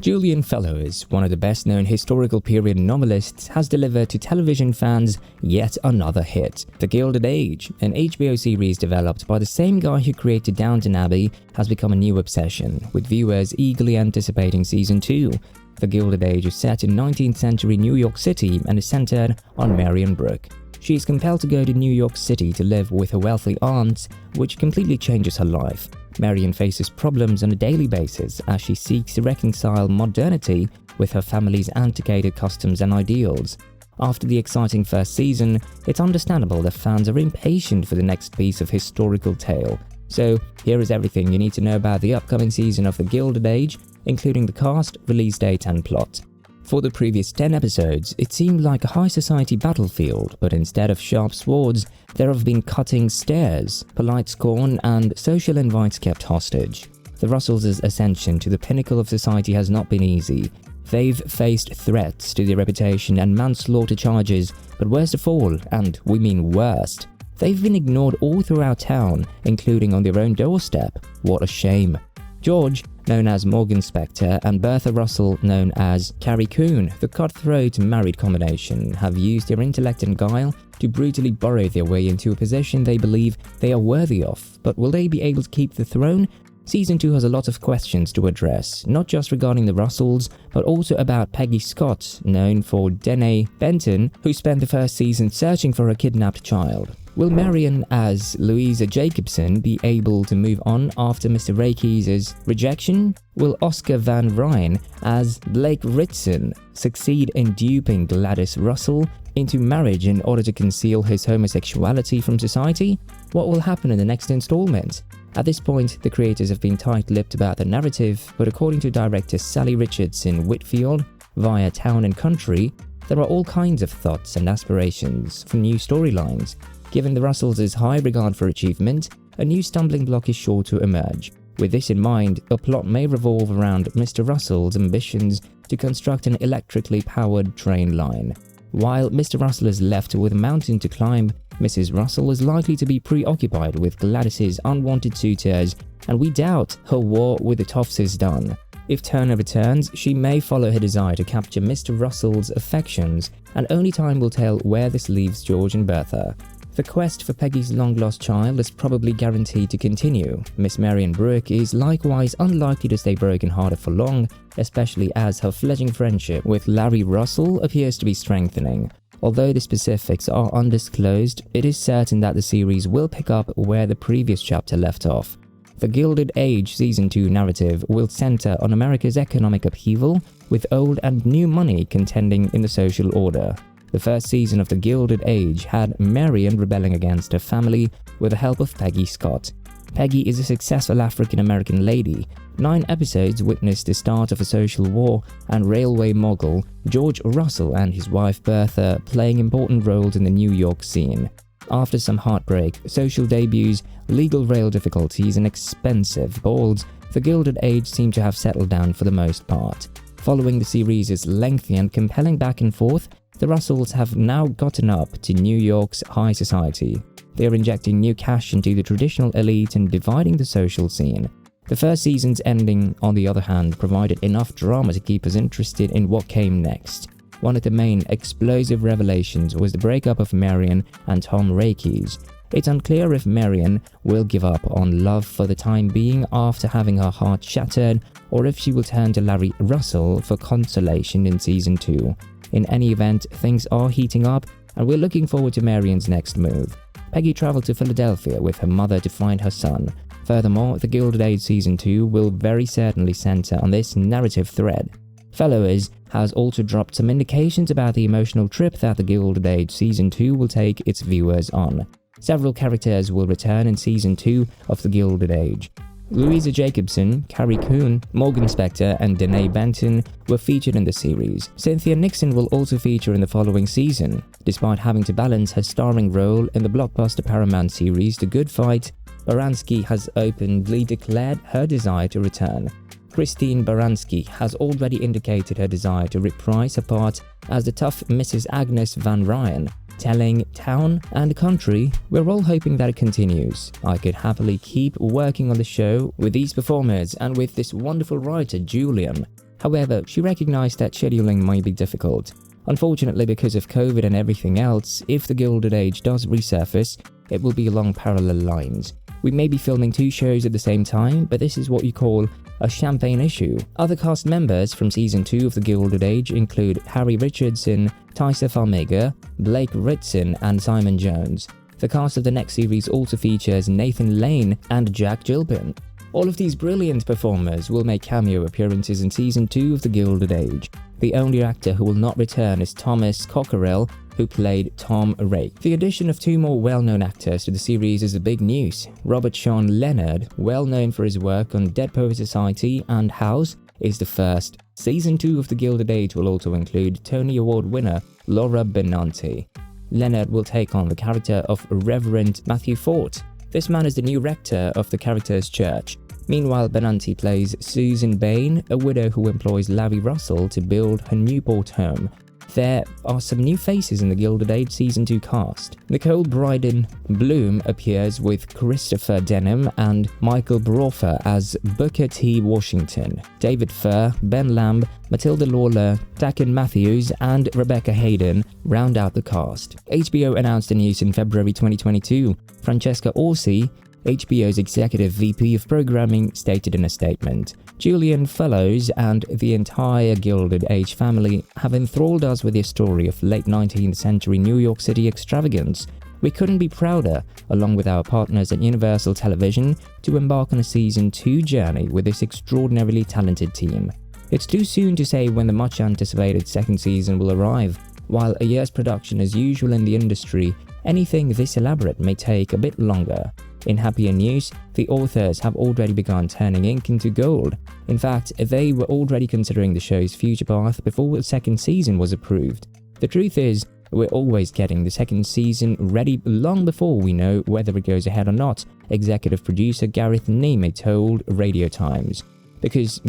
Julian Fellowes, one of the best-known historical period novelists, has delivered to television fans yet another hit. The Gilded Age, an HBO series developed by the same guy who created Downton Abbey, has become a new obsession, with viewers eagerly anticipating Season 2. The Gilded Age is set in 19th century New York City and is centered on Marian Brook. She is compelled to go to New York City to live with her wealthy aunt, which completely changes her life. Marian faces problems on a daily basis as she seeks to reconcile modernity with her family's antiquated customs and ideals. After the exciting first season, it's understandable that fans are impatient for the next piece of historical tale. So, here is everything you need to know about the upcoming season of The Gilded Age, including the cast, release date and plot. For the previous 10 episodes, it seemed like a high society battlefield, but instead of sharp swords, there have been cutting stares, polite scorn, and social invites kept hostage. The Russells' ascension to the pinnacle of society has not been easy. They've faced threats to their reputation and manslaughter charges, but worst of all, and we mean worst, they've been ignored all throughout town, including on their own doorstep. What a shame. George, known as Morgan Spector, and Bertha Russell, known as Carrie Coon, the cutthroat married combination, have used their intellect and guile to brutally burrow their way into a position they believe they are worthy of. But will they be able to keep the throne? Season 2 has a lot of questions to address, not just regarding the Russells, but also about Peggy Scott, known for Danae Benton, who spent the first season searching for a kidnapped child. Will Marian as Louisa Jacobson be able to move on after Mr. Rakey's rejection? Will Oscar Van Rhijn as Blake Ritson succeed in duping Gladys Russell into marriage in order to conceal his homosexuality from society? What will happen in the next installment? At this point, the creators have been tight-lipped about the narrative, but according to director Sally Richardson Whitfield via Town and Country, there are all kinds of thoughts and aspirations for new storylines. Given the Russells' high regard for achievement, a new stumbling block is sure to emerge. With this in mind, a plot may revolve around Mr. Russell's ambitions to construct an electrically powered train line. While Mr. Russell is left with a mountain to climb, Mrs. Russell is likely to be preoccupied with Gladys's unwanted suitors, and we doubt her war with the Toffs is done. If Turner returns, she may follow her desire to capture Mr. Russell's affections, and only time will tell where this leaves George and Bertha. The quest for Peggy's long-lost child is probably guaranteed to continue. Miss Marian Brook is likewise unlikely to stay broken-hearted for long, especially as her fledgling friendship with Larry Russell appears to be strengthening. Although the specifics are undisclosed, it is certain that the series will pick up where the previous chapter left off. The Gilded Age Season 2 narrative will center on America's economic upheaval, with old and new money contending in the social order. The first season of The Gilded Age had Marian rebelling against her family with the help of Peggy Scott. Peggy is a successful African-American lady. 9 episodes witnessed the start of a social war, and railway mogul George Russell and his wife Bertha playing important roles in the New York scene. After some heartbreak, social debuts, legal rail difficulties, and expensive balls, The Gilded Age seemed to have settled down for the most part. Following the series' lengthy and compelling back and forth, the Russells have now gotten up to New York's high society. They are injecting new cash into the traditional elite and dividing the social scene. The first season's ending, on the other hand, provided enough drama to keep us interested in what came next. One of the main explosive revelations was the breakup of Marian and Tom Rakey. It's unclear if Marian will give up on love for the time being after having her heart shattered, or if she will turn to Larry Russell for consolation in Season 2. In any event, things are heating up, and we're looking forward to Marian's next move. Peggy traveled to Philadelphia with her mother to find her son. Furthermore, The Gilded Age Season 2 will very certainly center on this narrative thread. Fellowes has also dropped some indications about the emotional trip that The Gilded Age Season 2 will take its viewers on. Several characters will return in Season 2 of The Gilded Age. Louisa Jacobson, Carrie Coon, Morgan Spector, and Danae Benton were featured in the series. Cynthia Nixon will also feature in the following season. Despite having to balance her starring role in the blockbuster Paramount series The Good Fight, Baranski has openly declared her desire to return. Christine Baranski has already indicated her desire to reprise her part as the tough Mrs. Agnes van Rhijn. Telling Town and Country, we're all hoping that it continues. I could happily keep working on the show with these performers and with this wonderful writer, Julian. However, she recognized that scheduling might be difficult. Unfortunately, because of COVID and everything else, if the Gilded Age does resurface, it will be along parallel lines. We may be filming 2 shows at the same time, but this is what you call a champagne issue. Other cast members from Season 2 of The Gilded Age include Harry Richardson, Tysa Farmiga, Blake Ritson, and Simon Jones. The cast of the next series also features Nathan Lane and Jack Gilpin. All of these brilliant performers will make cameo appearances in Season 2 of The Gilded Age. The only actor who will not return is Thomas Cockerell, who played Tom Rake. The addition of 2 more well-known actors to the series is the big news. Robert Sean Leonard, well known for his work on Dead Poets Society and House, is the first. Season 2 of The Gilded Age will also include Tony Award winner Laura Benanti. Leonard will take on the character of Reverend Matthew Fort. This man is the new rector of the character's church. Meanwhile, Benanti plays Susan Bain, a widow who employs Larry Russell to build her Newport home. There are some new faces in the Gilded Age Season 2 cast. Nicole Bryden Bloom appears with Christopher Denham and Michael Brofer as Booker T. Washington. David Furr, Ben Lamb, Matilda Lawler, Tacken Matthews, and Rebecca Hayden round out the cast. HBO announced the news in February 2022. Francesca Orsi, HBO's executive VP of programming, stated in a statement, "Julian Fellows and the entire Gilded Age family have enthralled us with their story of late 19th century New York City extravagance. We couldn't be prouder, along with our partners at Universal Television, to embark on a Season 2 journey with this extraordinarily talented team. It's too soon to say when the much-anticipated second season will arrive. While a year's production is usual in the industry, anything this elaborate may take a bit longer." In happier news, the authors have already begun turning ink into gold. In fact, they were already considering the show's future path before the second season was approved. The truth is, we're always getting the second season ready long before we know whether it goes ahead or not, executive producer Gareth Neme told Radio Times. Because,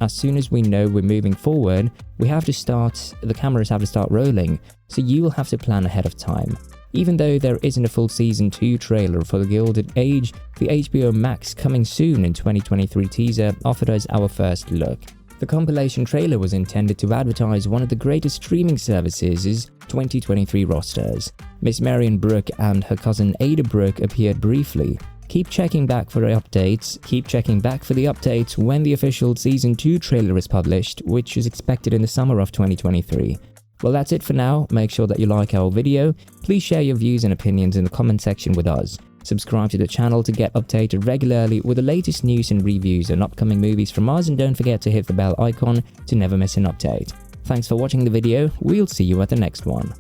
as soon as we know we're moving forward, the cameras have to start rolling, so you will have to plan ahead of time. Even though there isn't a full Season 2 trailer for The Gilded Age, the HBO Max Coming Soon in 2023 teaser offered us our first look. The compilation trailer was intended to advertise one of the greatest streaming services' 2023 rosters. Miss Marian Brook and her cousin Ada Brook appeared briefly. Keep checking back for the updates when the official Season 2 trailer is published, which is expected in the summer of 2023. Well, that's it for now. Make sure that you like our video. Please share your views and opinions in the comment section with us. Subscribe to the channel to get updated regularly with the latest news and reviews and upcoming movies from us, and don't forget to hit the bell icon to never miss an update. Thanks for watching the video. We'll see you at the next one.